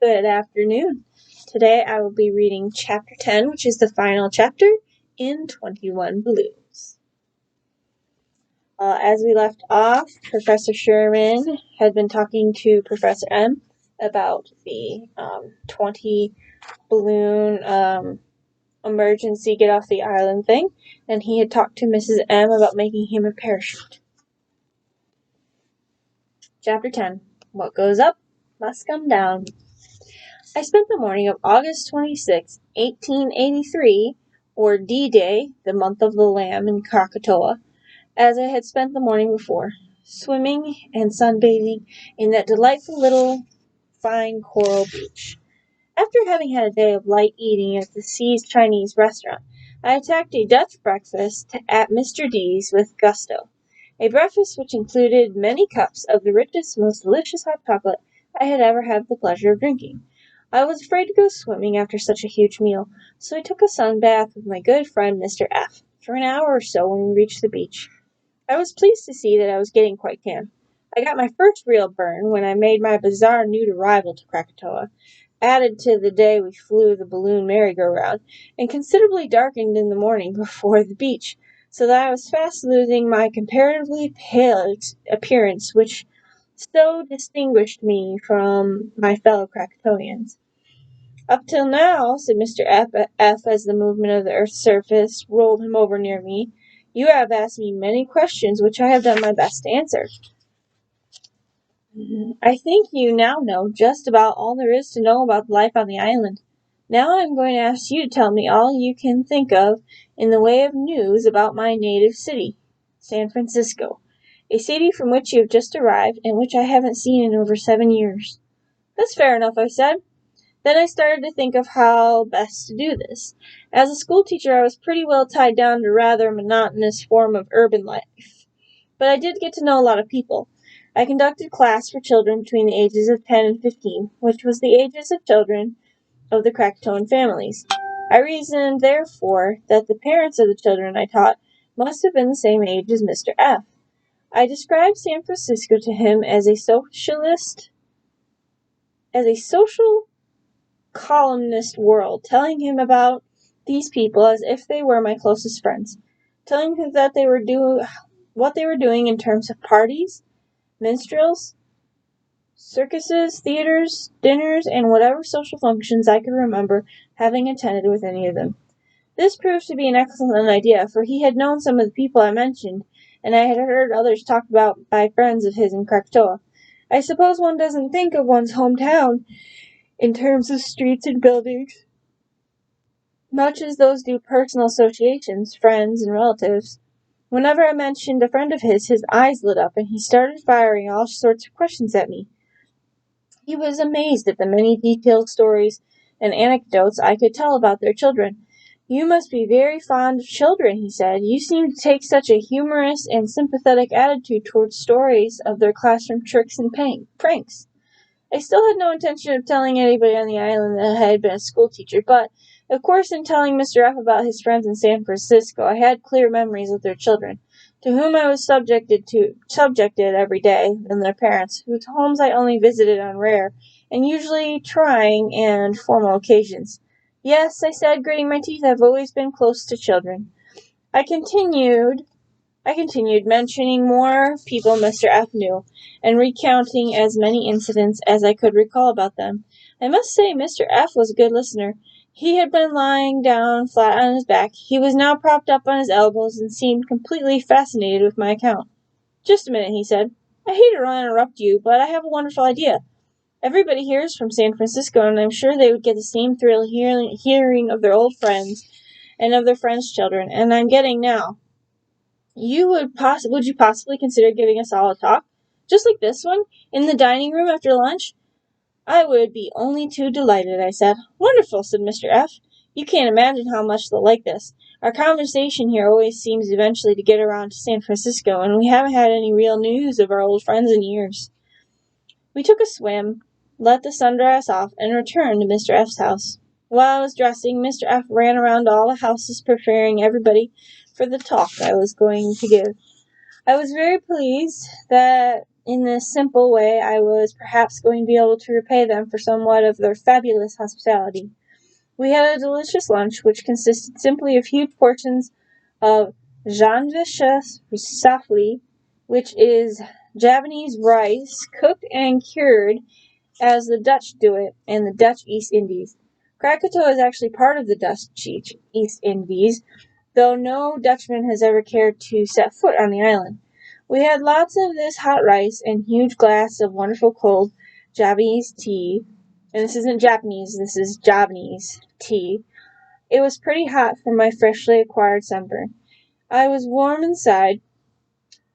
Good afternoon. Today I will be reading Chapter 10, which is the final chapter in 21 Balloons. As we left off, Professor Sherman had been talking to Professor M about the 20 balloon emergency get off the island thing, and he had talked to Mrs. M about making him a parachute. Chapter 10. What goes up must come down. I spent the morning of August 26, 1883, or D-Day, the month of the Lamb in Krakatoa, as I had spent the morning before, swimming and sunbathing in that delightful little fine coral beach. After having had a day of light eating at the See's Chinese restaurant, I attacked a Dutch breakfast at Mr. D's with gusto, a breakfast which included many cups of the richest, most delicious hot chocolate I had ever had the pleasure of drinking. I was afraid to go swimming after such a huge meal, so I took a sun bath with my good friend Mr. F. for an hour or so when we reached the beach. I was pleased to see that I was getting quite tan. I got my first real burn when I made my bizarre nude arrival to Krakatoa, added to the day we flew the balloon merry-go-round, and considerably darkened in the morning before the beach, so that I was fast losing my comparatively pale appearance which so distinguished me from my fellow Krakatoians. "Up till now," said Mr. F. as the movement of the earth's surface rolled him over near me, "you have asked me many questions which I have done my best to answer. I think you now know just about all there is to know about life on the island. Now I am going to ask you to tell me all you can think of in the way of news about my native city, San Francisco, a city from which you have just arrived and which I haven't seen in over 7 years." "That's fair enough," I said. Then I started to think of how best to do this. As a schoolteacher, I was pretty well tied down to a rather monotonous form of urban life, but I did get to know a lot of people. I conducted class for children between the ages of 10 and 15, which was the ages of children of the Krakatoan families. I reasoned, therefore, that the parents of the children I taught must have been the same age as Mr. F. I described San Francisco to him as a social columnist world, telling him about these people as if they were my closest friends, telling him that what they were doing in terms of parties, minstrels, circuses, theaters, dinners, and whatever social functions I could remember having attended with any of them. This proved to be an excellent idea, for he had known some of the people I mentioned, and I had heard others talked about by friends of his in Krakatoa. I suppose one doesn't think of one's hometown in terms of streets and buildings, much as those do personal associations, friends, and relatives. Whenever I mentioned a friend of his eyes lit up, and he started firing all sorts of questions at me. He was amazed at the many detailed stories and anecdotes I could tell about their children. "You must be very fond of children," he said. "You seem to take such a humorous and sympathetic attitude towards stories of their classroom tricks and pranks." I still had no intention of telling anybody on the island that I had been a schoolteacher, but, of course, in telling Mr. F. about his friends in San Francisco, I had clear memories of their children, to whom I was subjected every day, and their parents, whose homes I only visited on rare, and usually trying and formal occasions. "Yes," I said, gritting my teeth, "I've always been close to children." I continued mentioning more people Mr. F. knew, and recounting as many incidents as I could recall about them. I must say Mr. F. was a good listener. He had been lying down flat on his back. He was now propped up on his elbows and seemed completely fascinated with my account. "Just a minute," he said. "I hate to interrupt you, but I have a wonderful idea. Everybody here is from San Francisco, and I'm sure they would get the same thrill hearing of their old friends and of their friends' children, and I'm getting now. Would you possibly consider giving us all a talk, just like this one, in the dining room after lunch?" "I would be only too delighted," I said. "Wonderful," said Mr. F. "You can't imagine how much they'll like this. Our conversation here always seems eventually to get around to San Francisco, and we haven't had any real news of our old friends in years." We took a swim, let the sun dry us off, and returned to Mr. F.'s house. While I was dressing, Mr. F. ran around to all the houses preparing everybody for the talk I was going to give. I was very pleased that in this simple way I was perhaps going to be able to repay them for somewhat of their fabulous hospitality. We had a delicious lunch, which consisted simply of huge portions of janvish safli, which is Japanese rice, cooked and cured as the Dutch do it in the Dutch East Indies. Krakatoa is actually part of the Dutch East Indies, though no Dutchman has ever cared to set foot on the island. We had lots of this hot rice and huge glass of wonderful cold Japanese tea. And this isn't Japanese, this is Javanese tea. It was pretty hot from my freshly acquired sunburn. I was warm inside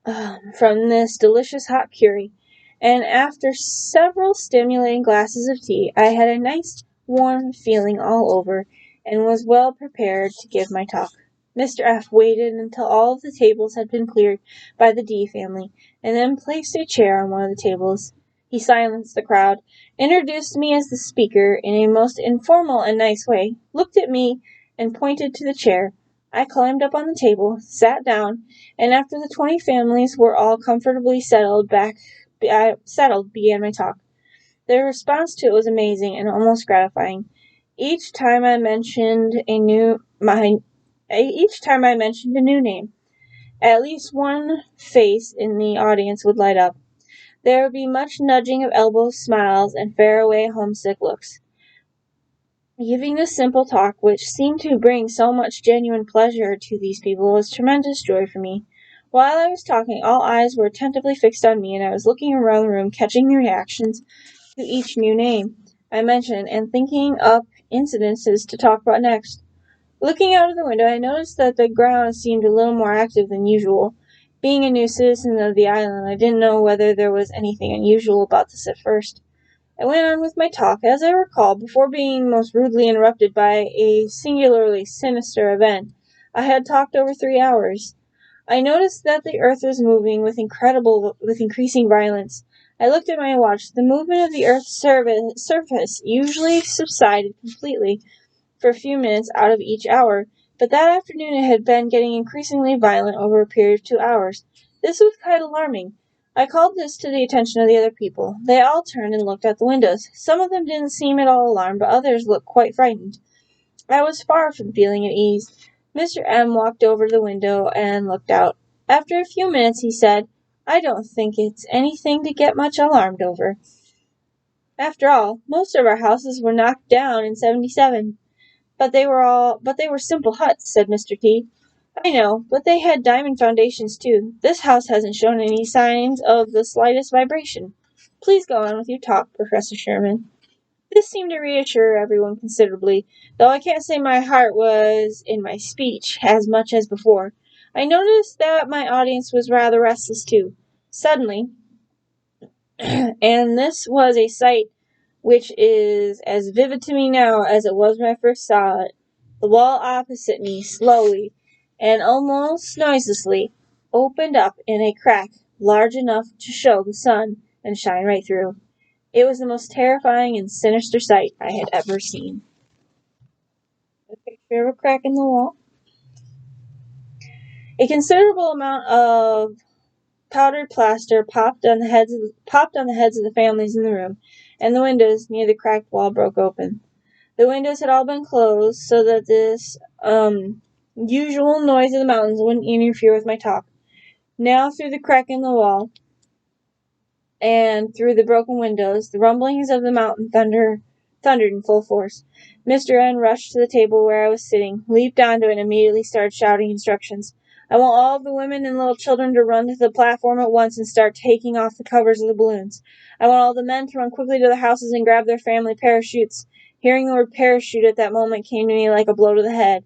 from this delicious hot curry, and after several stimulating glasses of tea, I had a nice warm feeling all over, and was well prepared to give my talk. Mr. F. waited until all of the tables had been cleared by the D family, and then placed a chair on one of the tables. He silenced the crowd, introduced me as the speaker in a most informal and nice way, looked at me, and pointed to the chair. I climbed up on the table, sat down, and after the 20 families were all comfortably settled, began my talk. Their response to it was amazing and almost gratifying. Each time I mentioned a new name, at least one face in the audience would light up. There would be much nudging of elbows, smiles, and faraway homesick looks. Giving this simple talk, which seemed to bring so much genuine pleasure to these people, was tremendous joy for me. While I was talking, all eyes were attentively fixed on me, and I was looking around the room, catching the reactions to each new name I mentioned, and thinking up incidences to talk about next. Looking out of the window, I noticed that the ground seemed a little more active than usual. Being a new citizen of the island, I didn't know whether there was anything unusual about this at first. I went on with my talk, as I recall, before being most rudely interrupted by a singularly sinister event. I had talked over 3 hours. I noticed that the earth was moving with increasing violence. I looked at my watch. The movement of the earth's surface usually subsided completely for a few minutes out of each hour, but that afternoon it had been getting increasingly violent over a period of 2 hours. This was quite alarming. I called this to the attention of the other people. They all turned and looked at the windows. Some of them didn't seem at all alarmed, but others looked quite frightened. I was far from feeling at ease. Mr. M. walked over to the window and looked out. After a few minutes he said, "I don't think it's anything to get much alarmed over. After all, most of our houses were knocked down in 77. But they were simple huts," said Mr. T. "I know, but they had diamond foundations too. This house hasn't shown any signs of the slightest vibration. Please go on with your talk, Professor Sherman." This seemed to reassure everyone considerably, though I can't say my heart was in my speech as much as before. I noticed that my audience was rather restless too. Suddenly, and this was a sight which is as vivid to me now as it was when I first saw it, the wall opposite me slowly, and almost noiselessly, opened up in a crack large enough to show the sun and shine right through. It was the most terrifying and sinister sight I had ever seen. A picture of a crack in the wall. A considerable amount of powdered plaster popped on the heads of the families in the room, and the windows near the cracked wall broke open. The windows had all been closed so that this usual noise of the mountains wouldn't interfere with my talk. Now, through the crack in the wall and through the broken windows, the rumblings of the mountain thundered in full force. Mr. N rushed to the table where I was sitting, leaped onto it, and immediately started shouting instructions. "I want all of the women and little children to run to the platform at once and start taking off the covers of the balloons. I want all the men to run quickly to their houses and grab their family parachutes." Hearing the word parachute at that moment came to me like a blow to the head,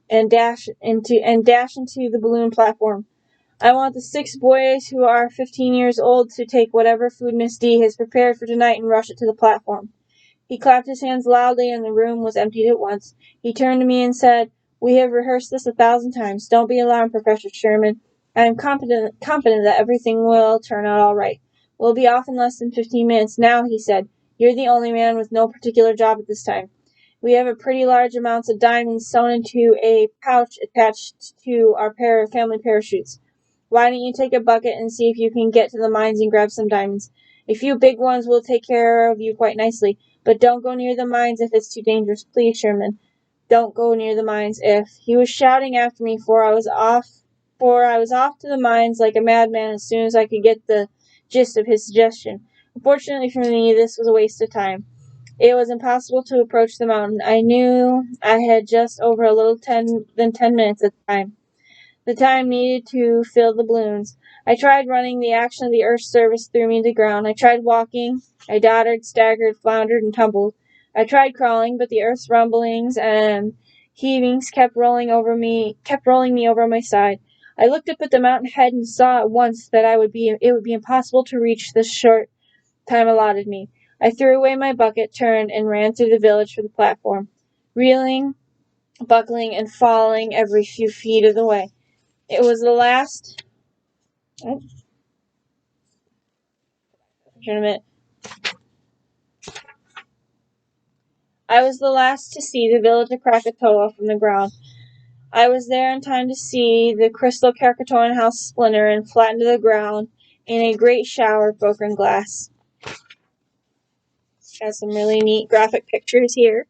and dash into the balloon platform. "I want the 6 boys who are 15 years old to take whatever food Miss D has prepared for tonight and rush it to the platform." He clapped his hands loudly, and the room was emptied at once. He turned to me and said, "We have rehearsed this 1,000 times. Don't be alarmed, Professor Sherman. I am confident that everything will turn out all right. We'll be off in less than 15 minutes. Now," he said, "you're the only man with no particular job at this time. We have a pretty large amounts of diamonds sewn into a pouch attached to our family parachutes. Why don't you take a bucket and see if you can get to the mines and grab some diamonds? A few big ones will take care of you quite nicely, but don't go near the mines if it's too dangerous. Please, Sherman, don't go near the mines if—" He was shouting after me, for I was off to the mines like a madman as soon as I could get the gist of his suggestion. Unfortunately for me, this was a waste of time. It was impossible to approach the mountain. I knew I had just over a little than 10 minutes at the time needed to fill the balloons. I tried running. The action of the earth's surface threw me to the ground. I tried walking. I doddered, staggered, floundered, and tumbled. I tried crawling, but the earth's rumblings and heavings kept rolling me over my side. I looked up at the mountain head and saw at once that it would be impossible to reach the short time allotted me. I threw away my bucket, turned, and ran through the village for the platform, reeling, buckling, and falling every few feet of the way. It was the last. Oh, tournament. I was the last to see the village of Krakatoa from the ground. I was there in time to see the crystal Krakatoan house splinter and flatten to the ground in a great shower of broken glass. Has some really neat graphic pictures here.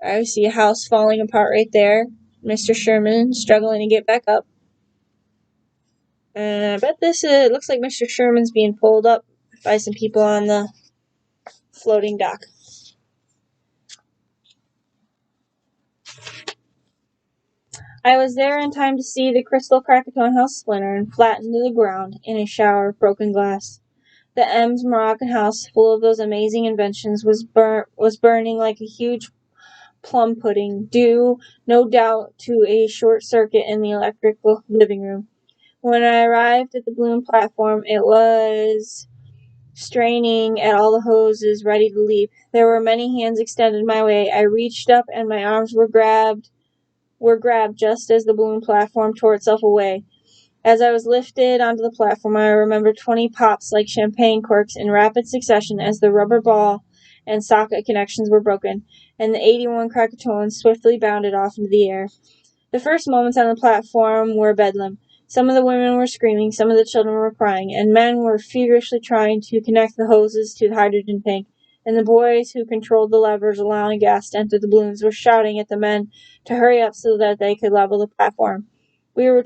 I see a house falling apart right there. Mr. Sherman struggling to get back up. I bet it looks like Mr. Sherman's being pulled up by some people on the floating dock. I was there in time to see the crystal Krakatoan house splinter and flatten to the ground in a shower of broken glass. The M's Moroccan house, full of those amazing inventions, was burning like a huge plum pudding, due, no doubt, to a short circuit in the electric living room. When I arrived at the balloon platform, it was straining at all the hoses, ready to leap. There were many hands extended my way. I reached up, and my arms were grabbed just as the balloon platform tore itself away. As I was lifted onto the platform, I remembered 20 pops like champagne corks in rapid succession as the rubber ball and socket connections were broken, and the 81 Krakatoans swiftly bounded off into the air. The first moments on the platform were bedlam. Some of the women were screaming, some of the children were crying, and men were feverishly trying to connect the hoses to the hydrogen tank, and the boys who controlled the levers allowing gas to enter the balloons were shouting at the men to hurry up so that they could level the platform. We were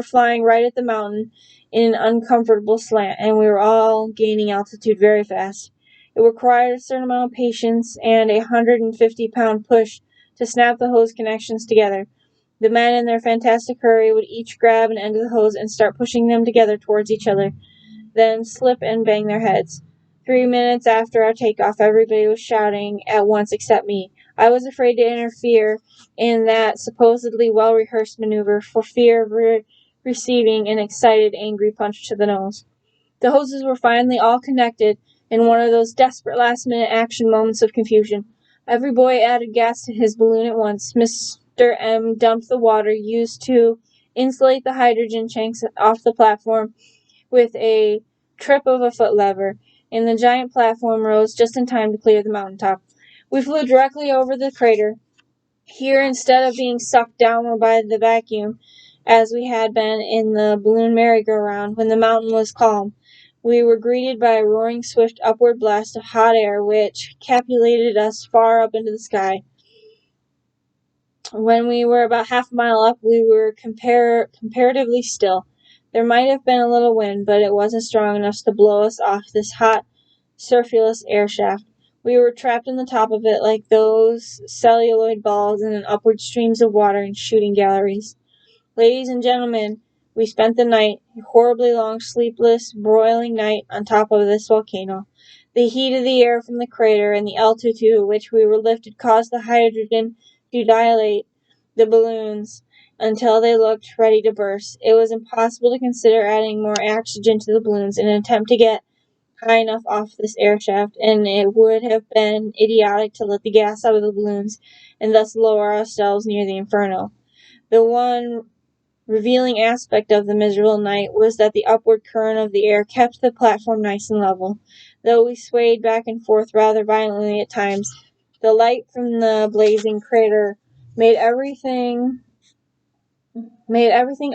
flying right at the mountain in an uncomfortable slant, and we were all gaining altitude very fast. It required a certain amount of patience and a 150-pound push to snap the hose connections together. The men, in their fantastic hurry, would each grab an end of the hose and start pushing them together towards each other, then slip and bang their heads. 3 minutes after our takeoff, everybody was shouting at once except me. I was afraid to interfere in that supposedly well-rehearsed maneuver for fear of receiving an excited, angry punch to the nose. The hoses were finally all connected in one of those desperate last-minute action moments of confusion. Every boy added gas to his balloon at once. Mr. M dumped the water used to insulate the hydrogen tanks off the platform with a trip of a foot lever, and the giant platform rose just in time to clear the mountaintop. We flew directly over the crater. Here, instead of being sucked downward by the vacuum, as we had been in the balloon merry-go-round when the mountain was calm, we were greeted by a roaring, swift upward blast of hot air which catapulted us far up into the sky. When we were about half a mile up, we were comparatively still. There might have been a little wind, but it wasn't strong enough to blow us off this hot, sulphurous air shaft. We were trapped in the top of it like those celluloid balls in upward streams of water in shooting galleries. Ladies and gentlemen, we spent the night, a horribly long, sleepless, broiling night, on top of this volcano. The heat of the air from the crater and the altitude at which we were lifted caused the hydrogen to dilate the balloons until they looked ready to burst. It was impossible to consider adding more oxygen to the balloons in an attempt to get high enough off this air shaft, and it would have been idiotic to let the gas out of the balloons and thus lower ourselves near the inferno. The one revealing aspect of the miserable night was that the upward current of the air kept the platform nice and level, though we swayed back and forth rather violently at times. The light from the blazing crater made everything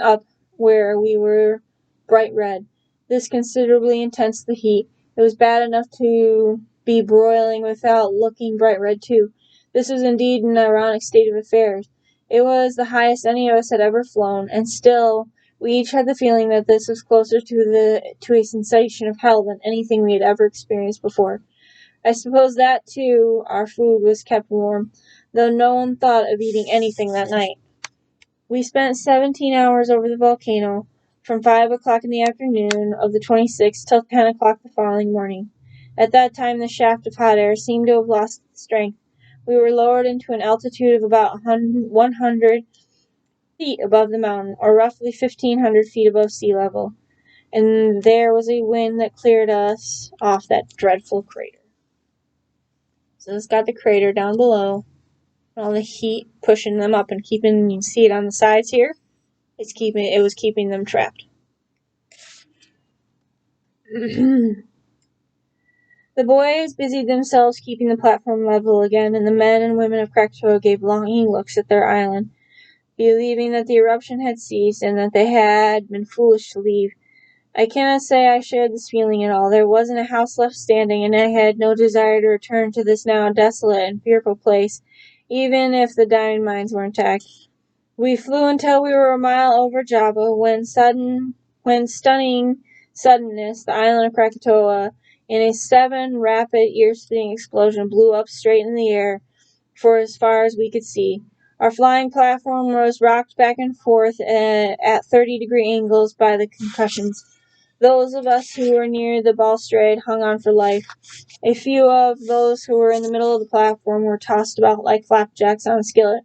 up where we were bright red. This considerably intensed the heat. It was bad enough to be broiling without looking bright red too. This was indeed an ironic state of affairs. It was the highest any of us had ever flown, and still we each had the feeling that this was closer to a sensation of hell than anything we had ever experienced before. I suppose that, too, our food was kept warm, though no one thought of eating anything that night. We spent 17 hours over the volcano, from 5 o'clock in the afternoon of the 26th till 10 o'clock the following morning. At that time the shaft of hot air seemed to have lost its strength. We were lowered into an altitude of about 100 feet above the mountain, or roughly 1,500 feet above sea level, and there was a wind that cleared us off that dreadful crater. So it's got the crater down below, and all the heat pushing them up and keeping, you can see it on the sides here, it was keeping them trapped. The boys busied themselves keeping the platform level again, and the men and women of Krakatoa gave longing looks at their island, believing that the eruption had ceased and that they had been foolish to leave. I cannot say I shared this feeling at all. There wasn't a house left standing, and I had no desire to return to this now desolate and fearful place, even if the diamond mines were intact. We flew until we were a mile over Java, when stunning suddenness, the island of Krakatoa, in a 7 rapid, ear-splitting explosion, blew up straight in the air for as far as we could see. Our flying platform was rocked back and forth at 30-degree angles by the concussions. Those of us who were near the balustrade hung on for life. A few of those who were in the middle of the platform were tossed about like flapjacks on a skillet.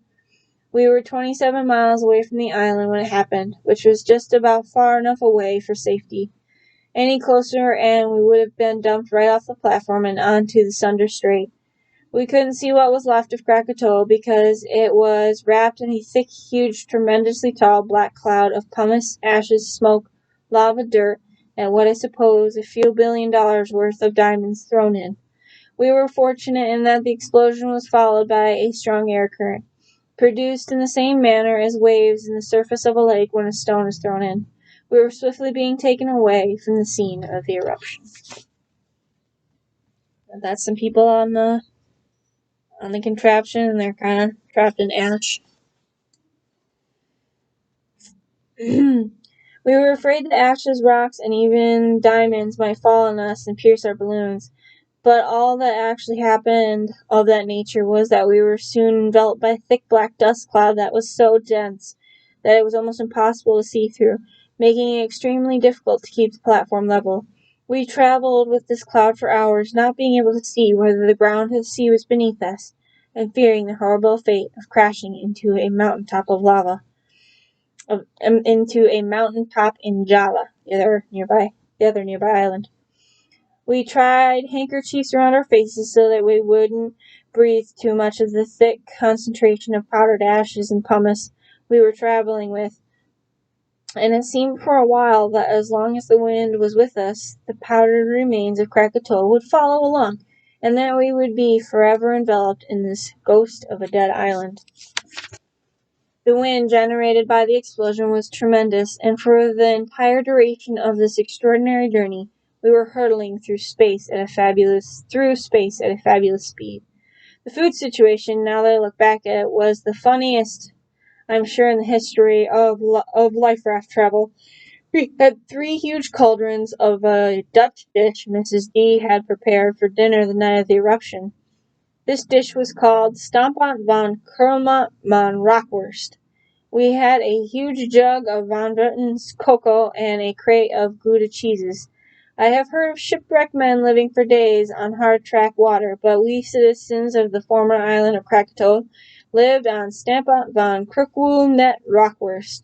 We were 27 miles away from the island when it happened, which was just about far enough away for safety. Any closer and we would have been dumped right off the platform and onto the Sunda Strait. We couldn't see what was left of Krakatoa because it was wrapped in a thick, huge, tremendously tall black cloud of pumice, ashes, smoke, lava, dirt, and what I suppose a few $1 billion worth of diamonds thrown in. We were fortunate in that the explosion was followed by a strong air current, produced in the same manner as waves in the surface of a lake when a stone is thrown in. We were swiftly being taken away from the scene of the eruption. That's some people on the contraption, and they're kind of trapped in ash. We were afraid that ashes, rocks, and even diamonds might fall on us and pierce our balloons, but all that actually happened of that nature was that we were soon enveloped by a thick black dust cloud that was so dense that it was almost impossible to see through, making it extremely difficult to keep the platform level. We traveled with this cloud for hours, not being able to see whether the ground or the sea was beneath us, and fearing the horrible fate of crashing into a mountaintop of lava. Into a mountaintop in Java, the other nearby island. We tried handkerchiefs around our faces so that we wouldn't breathe too much of the thick concentration of powdered ashes and pumice we were traveling with, and it seemed for a while that as long as the wind was with us, the powdered remains of Krakatoa would follow along, and that we would be forever enveloped in this ghost of a dead island. The wind generated by the explosion was tremendous, and for the entire duration of this extraordinary journey, we were hurtling through space at a fabulous speed. The food situation, now that I look back at it, was the funniest, I'm sure, in the history of life raft travel. We had 3 huge cauldrons of a Dutch dish Mrs. D had prepared for dinner the night of the eruption. This dish was called Stampot van Kurma van Rockwurst. We had a huge jug of Van Butten's cocoa and a crate of Gouda cheeses. I have heard of shipwrecked men living for days on hard-track water, but we citizens of the former island of Krakatoa lived on Stampot van Kirkwoel met Rockwurst.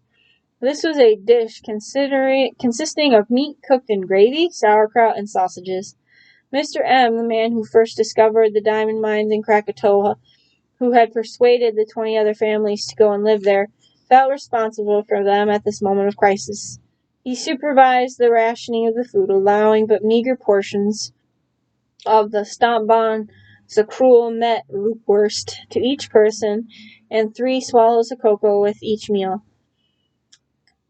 This was a dish consisting of meat cooked in gravy, sauerkraut, and sausages. Mr. M., the man who first discovered the diamond mines in Krakatoa, who had persuaded the 20 other families to go and live there, felt responsible for them at this moment of crisis. He supervised the rationing of the food, allowing but meager portions of the Stampbon Zakroel Met Roopwurst to each person, and 3 swallows of cocoa with each meal.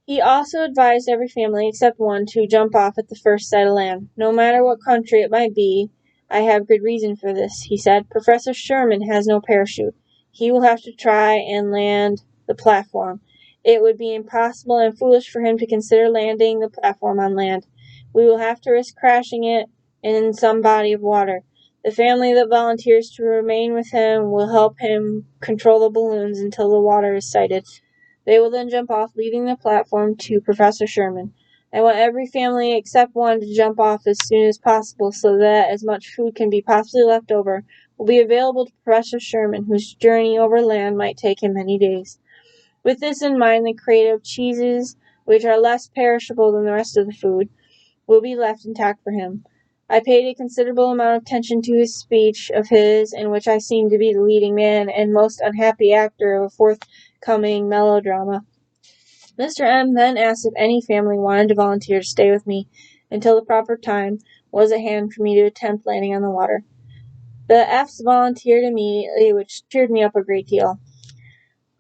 He also advised every family except one to jump off at the first sight of land. No matter what country it might be, I have good reason for this, he said. Professor Sherman has no parachute. He will have to try and land the platform. It would be impossible and foolish for him to consider landing the platform on land. We will have to risk crashing it in some body of water. The family that volunteers to remain with him will help him control the balloons until the water is sighted. They will then jump off, leaving the platform to Professor Sherman. I want every family except one to jump off as soon as possible so that as much food can be possibly left over will be available to Professor Sherman, whose journey over land might take him many days. With this in mind, the crate of cheeses, which are less perishable than the rest of the food, will be left intact for him. I paid a considerable amount of attention to his speech of his, in which I seemed to be the leading man and most unhappy actor of a forthcoming melodrama. Mr. M then asked if any family wanted to volunteer to stay with me until the proper time was at hand for me to attempt landing on the water. The F's volunteered immediately, which cheered me up a great deal.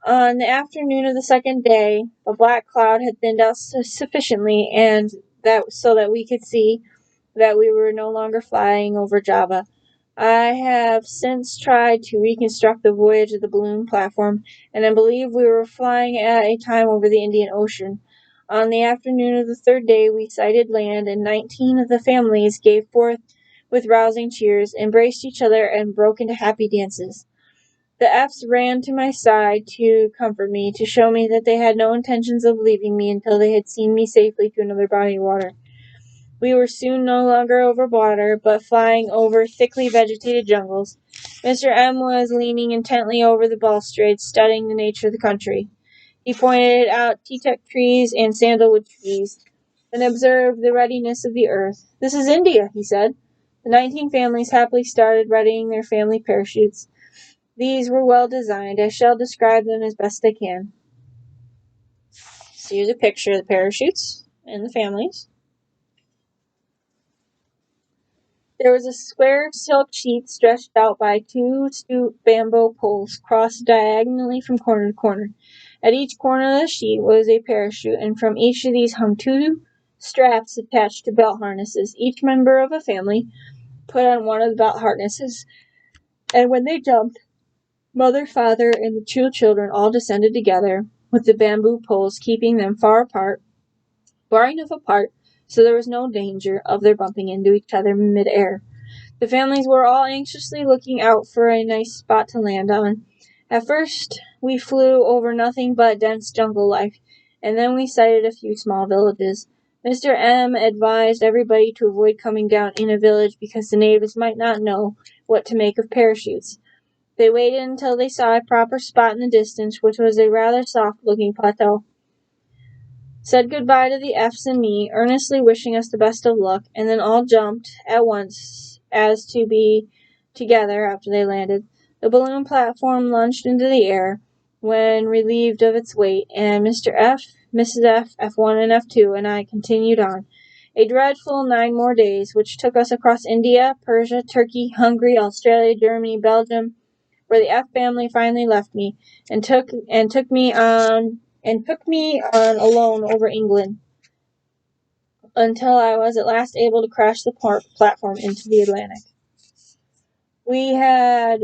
On the afternoon of the second day, the black cloud had thinned out sufficiently, and that we could see that we were no longer flying over Java. I have since tried to reconstruct the voyage of the balloon platform, and I believe we were flying at a time over the Indian Ocean. On the afternoon of the third day, we sighted land, and 19 of the families gave forth with rousing cheers, embraced each other, and broke into happy dances. The F's ran to my side to comfort me, to show me that they had no intentions of leaving me until they had seen me safely to another body of water. We were soon no longer over water, but flying over thickly vegetated jungles. Mr. M was leaning intently over the balustrade, studying the nature of the country. He pointed out teak trees and sandalwood trees, and observed the readiness of the earth. "This is India," he said. The 19 families happily started readying their family parachutes. These were well designed. I shall describe them as best I can. So here's a picture of the parachutes and the families. There was a square silk sheet stretched out by 2 stout bamboo poles, crossed diagonally from corner to corner. At each corner of the sheet was a parachute, and from each of these hung 2 straps attached to belt harnesses. Each member of a family put on one of the belt harnesses, and when they jumped, mother, father, and the 2 children all descended together, with the bamboo poles keeping them far enough apart so there was no danger of their bumping into each other in mid-air. The families were all anxiously looking out for a nice spot to land on. At first, we flew over nothing but dense jungle life, and then we sighted a few small villages. Mr. M advised everybody to avoid coming down in a village because the natives might not know what to make of parachutes. They waited until they saw a proper spot in the distance, which was a rather soft-looking plateau, said goodbye to the F's and me, earnestly wishing us the best of luck, and then all jumped at once as to be together after they landed. The balloon platform lunged into the air when relieved of its weight, and Mr. F, Mrs. F, F1 and F2, and I continued on. A dreadful 9 more days, which took us across India, Persia, Turkey, Hungary, Australia, Germany, Belgium, where the F family finally left me, and took me on alone over England, until I was at last able to crash the platform into the Atlantic. We had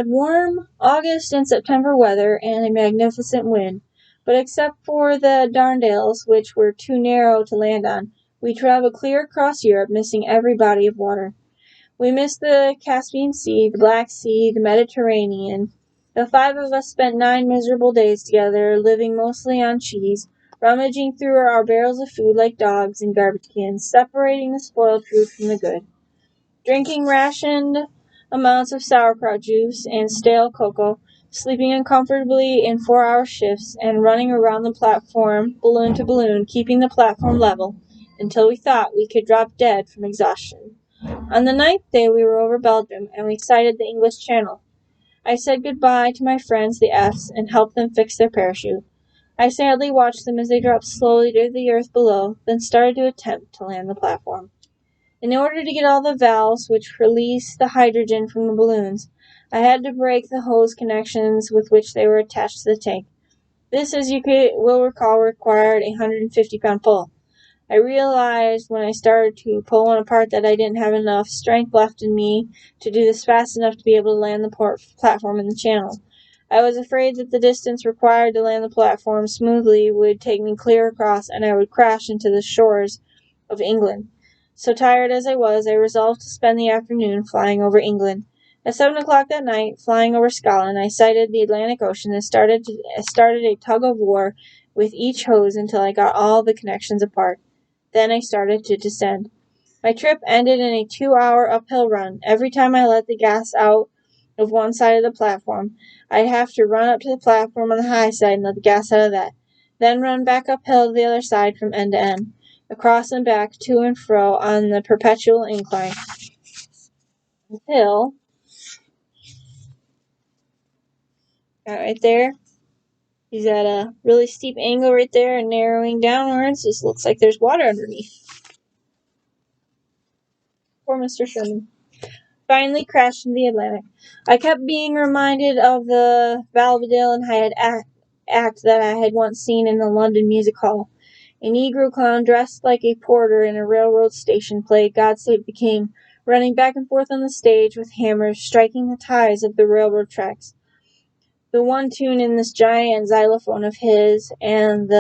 warm August and September weather and a magnificent wind, but except for the Dardanelles, which were too narrow to land on, we traveled clear across Europe, missing every body of water. We missed the Caspian Sea, the Black Sea, the Mediterranean. The 5 of us spent 9 miserable days together, living mostly on cheese, rummaging through our barrels of food like dogs in garbage cans, separating the spoiled fruit from the good, drinking rationed amounts of sauerkraut juice and stale cocoa, sleeping uncomfortably in 4-hour shifts, and running around the platform, balloon to balloon, keeping the platform level, until we thought we could drop dead from exhaustion. On the 9th day we were over Belgium, and we sighted the English Channel. I said goodbye to my friends, the F's, and helped them fix their parachute. I sadly watched them as they dropped slowly to the earth below, then started to attempt to land the platform. In order to get all the valves which release the hydrogen from the balloons, I had to break the hose connections with which they were attached to the tank. This, as you will recall, required a 150-pound pull. I realized when I started to pull one apart that I didn't have enough strength left in me to do this fast enough to be able to land the platform in the channel. I was afraid that the distance required to land the platform smoothly would take me clear across, and I would crash into the shores of England. So tired as I was, I resolved to spend the afternoon flying over England. At 7 o'clock that night, flying over Scotland, I sighted the Atlantic Ocean and started a tug-of-war with each hose until I got all the connections apart. Then I started to descend. My trip ended in a 2-hour uphill run. Every time I let the gas out of one side of the platform, I'd have to run up to the platform on the high side and let the gas out of that. Then run back uphill to the other side from end to end, across and back, to and fro on the perpetual incline. Until, right there, he's at a really steep angle right there and narrowing downwards. This looks like there's water underneath. Poor Mr. Sherman. Finally crashed into the Atlantic. I kept being reminded of the Valverdale and Hyde act that I had once seen in the London Music Hall. A Negro clown dressed like a porter in a railroad station played God Save the King, running back and forth on the stage with hammers, striking the ties of the railroad tracks. The one tune in this giant xylophone of his, and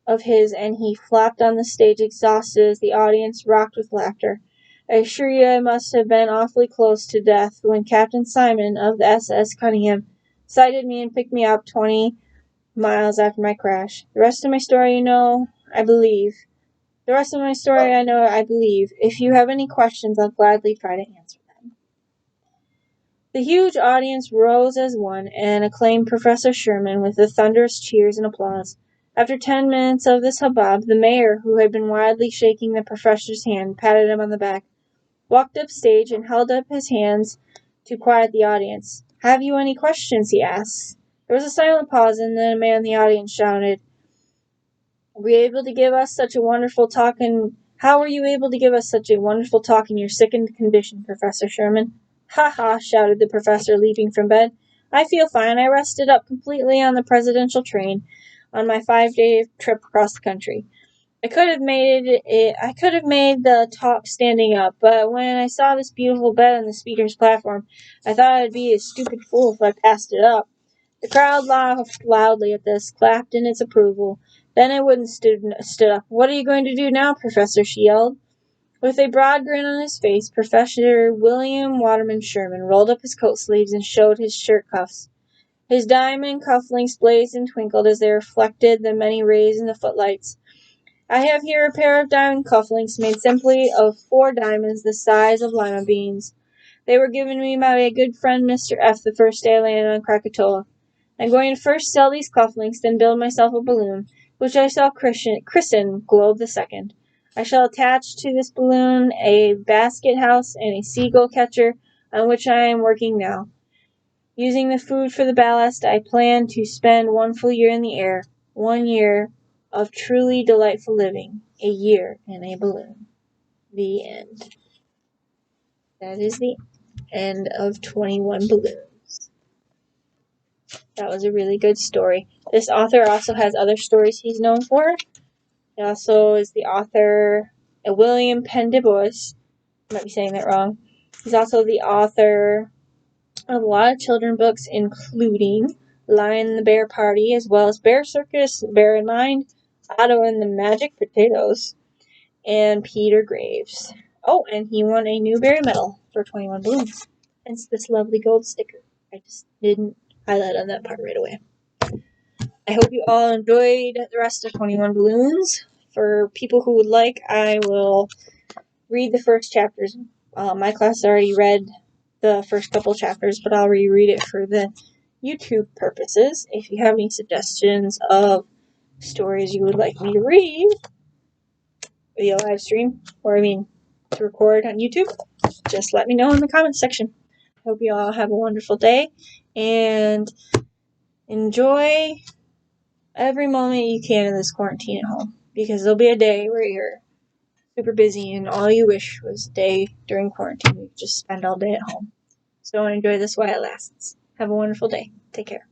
he flopped on the stage exhausted as the audience rocked with laughter. I assure you I must have been awfully close to death when Captain Simon of the SS Cunningham sighted me and picked me up 20 miles after my crash. The rest of my story I know, I believe. If you have any questions, I'll gladly try to answer them. The huge audience rose as one and acclaimed Professor Sherman with the thunderous cheers and applause. After 10 minutes of this hubbub, the mayor, who had been wildly shaking the professor's hand, patted him on the back, walked up stage, and held up his hands to quiet the audience. "Have you any questions?" he asked. There was a silent pause, and then a man in the audience shouted, How were you able to give us such a wonderful talk in your sickened condition, Professor Sherman? "Ha ha," shouted the professor, leaping from bed. "I feel fine. I rested up completely on the presidential train on my 5-day trip across the country. I could have made the talk standing up, but when I saw this beautiful bed on the speaker's platform, I thought I'd be a stupid fool if I passed it up." The crowd laughed loudly at this, clapped in its approval. Then it wouldn't stood up. "What are you going to do now, Professor?" she yelled. With a broad grin on his face, Professor William Waterman Sherman rolled up his coat sleeves and showed his shirt cuffs. His diamond cufflinks blazed and twinkled as they reflected the many rays in the footlights. "I have here a pair of diamond cufflinks made simply of 4 diamonds the size of lima beans. They were given me by my good friend Mr. F. the first day I landed on Krakatoa. I'm going to first sell these cufflinks, then build myself a balloon, which I shall christen Globe the Second. I shall attach to this balloon a basket house and a seagull catcher, on which I am working now. Using the food for the ballast, I plan to spend 1 full year in the air, 1 year of truly delightful living, a year in a balloon." The end. That is the end of 21 Balloons. That was a really good story. This author also has other stories he's known for. He also is the author of William Penn Du Bois. I might be saying that wrong. He's also the author of a lot of children's books, including Lion and the Bear Party, as well as Bear Circus, Bear in Mind, Otto and the Magic Potatoes, and Peter Graves. Oh, and he won a Newbery Medal for 21 Balloons. Hence this lovely gold sticker. I just didn't highlight on that part right away. I hope you all enjoyed the rest of 21 Balloons. For people who would like, I will read the first chapters. My class already read the first couple chapters, but I'll reread it for the YouTube purposes. If you have any suggestions of stories you would like me to read via live stream, to record on YouTube, just let me know in the comments section. Hope you all have a wonderful day and enjoy every moment you can in this quarantine at home, because there'll be a day where you're super busy and all you wish was a day during quarantine you could just spend all day at home. So enjoy this while it lasts. Have a wonderful day. Take care.